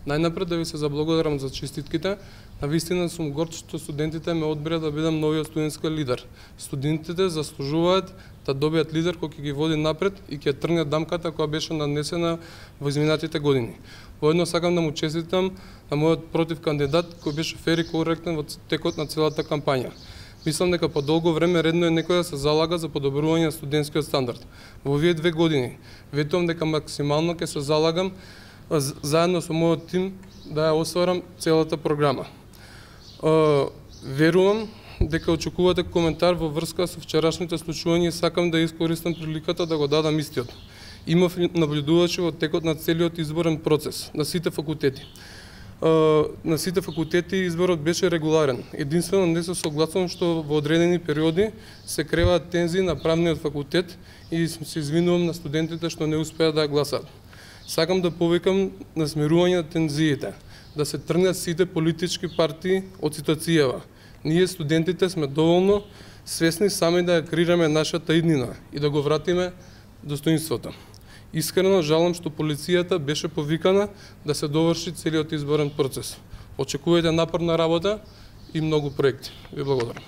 Најнапред да ви се заблагодарам за честитките. Навистина сум горд што студентите ме одбира да бидам новиот студентски лидер. Студентите заслужуваат да добијат лидер кој ќе ги води напред и ќе тргне дамката која беше нанесена во изминатите години. Воедно сакам да му честитам на мојот против кандидат кој беше фер и коректен во текот на целата кампања. Мислам дека по долго време редно е некој да се залага за подобрување на студентскиот стандард. Во овие 2 години ветувам дека максимално ќе се залагам заедно со мојот тим да ја остварам целата програма. Верувам дека очекувате коментар во врска со вчерашните случувања и сакам да искористам приликата да го дадам истиот. Имав наблюдувачи во текот на целиот изборен процес на сите факултети. На сите факултети изборот беше регуларен. Единствено не се согласувам што во одредени периоди се креаат тензии на правниот факултет и се извинувам на студентите што не успеа да гласат. Сакам да повикам на смирување на тензиите, да се тргнат сите политички партии од ситуацијава. Ние студентите сме доволно свесни сами да ја креираме нашата иднина и да го вратиме достоинството. Искрено жалам што полицијата беше повикана да се доврши целиот изборен процес. Очекувајте напорна работа и многу проекти. Ви благодарам.